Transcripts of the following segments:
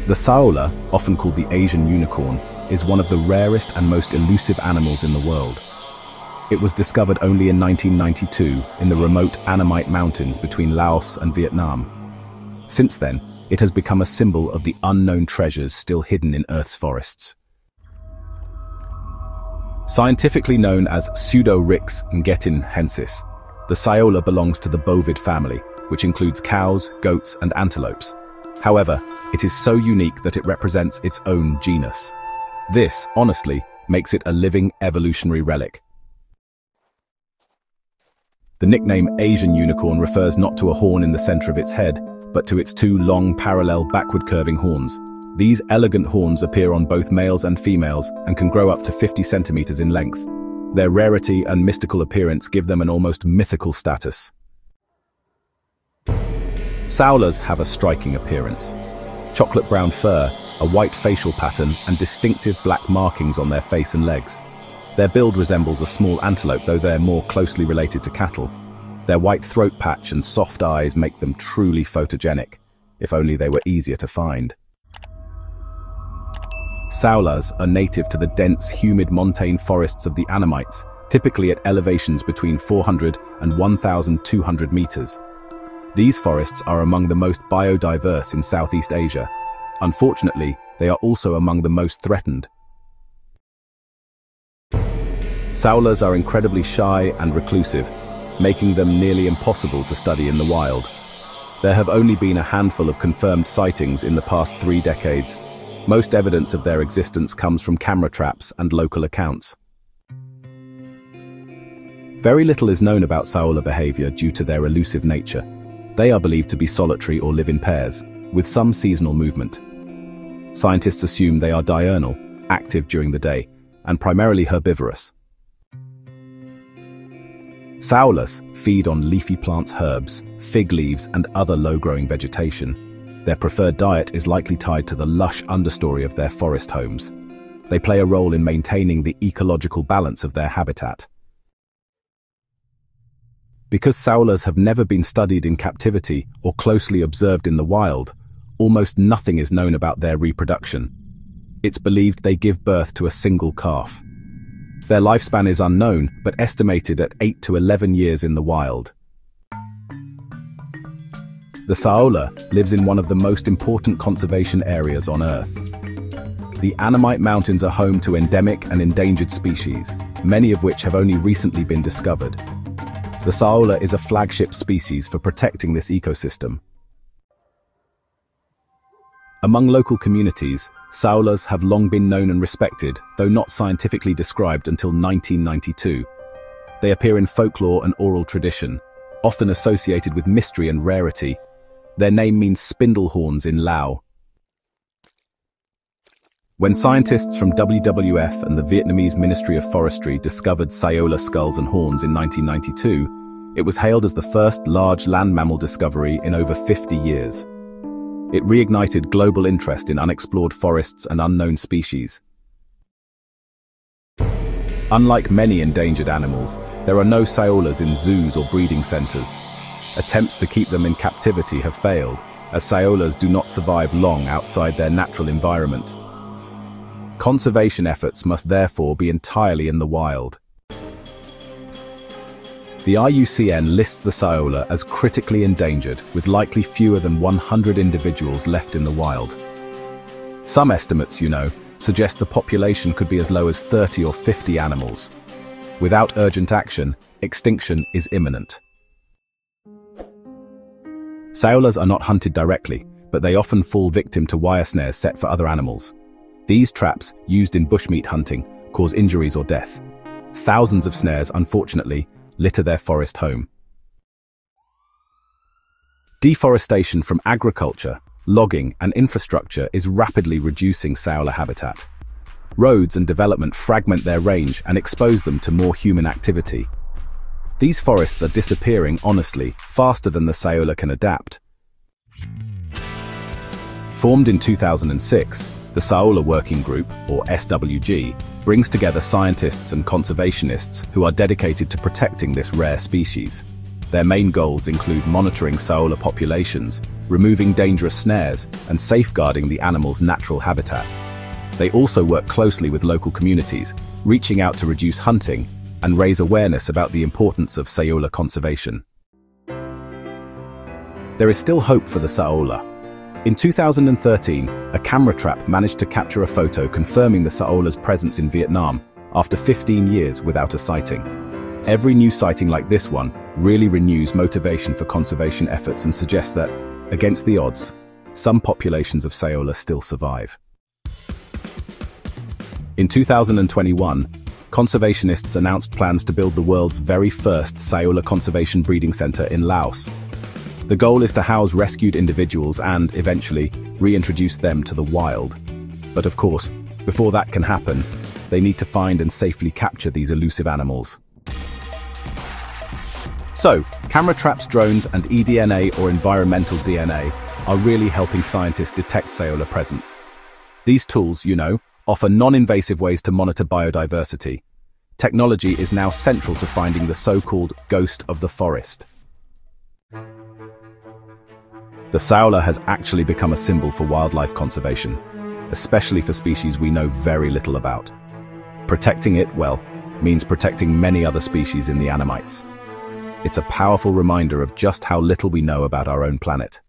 The Saola, often called the Asian unicorn, is one of the rarest and most elusive animals in the world. It was discovered only in 1992 in the remote Annamite Mountains between Laos and Vietnam. Since then, it has become a symbol of the unknown treasures still hidden in Earth's forests. Scientifically known as Pseudo-Rix ngetinhensis, the Saola belongs to the bovid family, which includes cows, goats, and antelopes. However, it is so unique that it represents its own genus. This, honestly, makes it a living evolutionary relic. The nickname Asian unicorn refers not to a horn in the center of its head, but to its two long, parallel, backward-curving horns. These elegant horns appear on both males and females and can grow up to 50 centimeters in length. Their rarity and mystical appearance give them an almost mythical status. Saolas have a striking appearance. Chocolate brown fur, a white facial pattern, and distinctive black markings on their face and legs. Their build resembles a small antelope, though they're more closely related to cattle. Their white throat patch and soft eyes make them truly photogenic, if only they were easier to find. Saolas are native to the dense, humid montane forests of the Annamites, typically at elevations between 400 and 1,200 meters. These forests are among the most biodiverse in Southeast Asia. Unfortunately, they are also among the most threatened. Saolas are incredibly shy and reclusive, making them nearly impossible to study in the wild. There have only been a handful of confirmed sightings in the past 3 decades. Most evidence of their existence comes from camera traps and local accounts. Very little is known about Saola behavior due to their elusive nature. They are believed to be solitary or live in pairs, with some seasonal movement. Scientists assume they are diurnal, active during the day, and primarily herbivorous. Saolas feed on leafy plants, herbs, fig leaves, and other low-growing vegetation. Their preferred diet is likely tied to the lush understory of their forest homes. They play a role in maintaining the ecological balance of their habitat. Because Saolas have never been studied in captivity or closely observed in the wild, almost nothing is known about their reproduction. It's believed they give birth to a single calf. Their lifespan is unknown, but estimated at 8 to 11 years in the wild. The Saola lives in one of the most important conservation areas on Earth. The Annamite Mountains are home to endemic and endangered species, many of which have only recently been discovered. The Saola is a flagship species for protecting this ecosystem. Among local communities, Saolas have long been known and respected, though not scientifically described until 1992. They appear in folklore and oral tradition, often associated with mystery and rarity. Their name means spindelhorns in Lao. When scientists from WWF and the Vietnamese Ministry of Forestry discovered Saola skulls and horns in 1992, it was hailed as the first large land mammal discovery in over 50 years. It reignited global interest in unexplored forests and unknown species. Unlike many endangered animals, there are no Saolas in zoos or breeding centers. Attempts to keep them in captivity have failed, as Saolas do not survive long outside their natural environment. Conservation efforts must therefore be entirely in the wild. The IUCN lists the Saola as critically endangered, with likely fewer than 100 individuals left in the wild. Some estimates, suggest the population could be as low as 30 or 50 animals. Without urgent action, extinction is imminent. Saolas are not hunted directly, but they often fall victim to wire snares set for other animals. These traps, used in bushmeat hunting, cause injuries or death. Thousands of snares, unfortunately, litter their forest home. Deforestation from agriculture, logging, and infrastructure is rapidly reducing Saola habitat. Roads and development fragment their range and expose them to more human activity. These forests are disappearing, honestly, faster than the Saola can adapt. Formed in 2006, the Saola Working Group, or SWG, brings together scientists and conservationists who are dedicated to protecting this rare species. Their main goals include monitoring Saola populations, removing dangerous snares, and safeguarding the animal's natural habitat. They also work closely with local communities, reaching out to reduce hunting and raise awareness about the importance of Saola conservation. There is still hope for the Saola. In 2013, a camera trap managed to capture a photo confirming the Saola's presence in Vietnam after 15 years without a sighting. Every new sighting like this one really renews motivation for conservation efforts and suggests that, against the odds, some populations of Saola still survive. In 2021, conservationists announced plans to build the world's very first Saola conservation breeding center in Laos. The goal is to house rescued individuals and, eventually, reintroduce them to the wild. But of course, before that can happen, they need to find and safely capture these elusive animals. So, camera traps, drones, and eDNA or environmental DNA are really helping scientists detect Saola presence. These tools, offer non-invasive ways to monitor biodiversity. Technology is now central to finding the so-called ghost of the forest. The Saola has actually become a symbol for wildlife conservation, especially for species we know very little about. Protecting it, well, means protecting many other species in the Annamites. It's a powerful reminder of just how little we know about our own planet.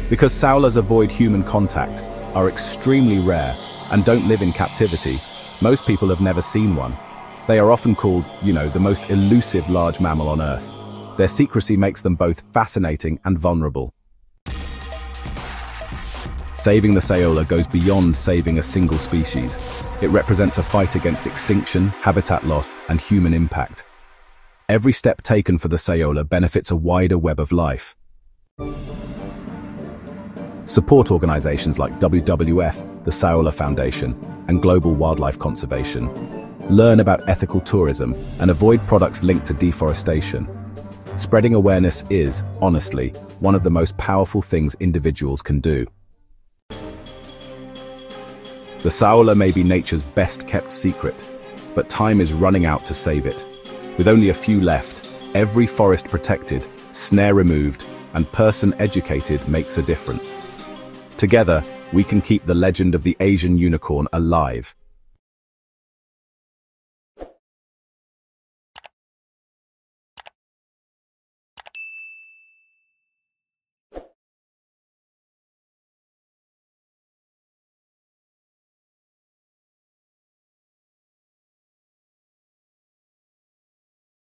Because Saolas avoid human contact, are extremely rare, and don't live in captivity, most people have never seen one. They are often called, the most elusive large mammal on Earth. Their secrecy makes them both fascinating and vulnerable. Saving the Saola goes beyond saving a single species. It represents a fight against extinction, habitat loss, and human impact. Every step taken for the Saola benefits a wider web of life. Support organizations like WWF, the Saola Foundation, and Global Wildlife Conservation. Learn about ethical tourism and avoid products linked to deforestation. Spreading awareness is, honestly, one of the most powerful things individuals can do. The Saola may be nature's best-kept secret, but time is running out to save it. With only a few left, every forest protected, snare removed, and person educated makes a difference. Together, we can keep the legend of the Asian unicorn alive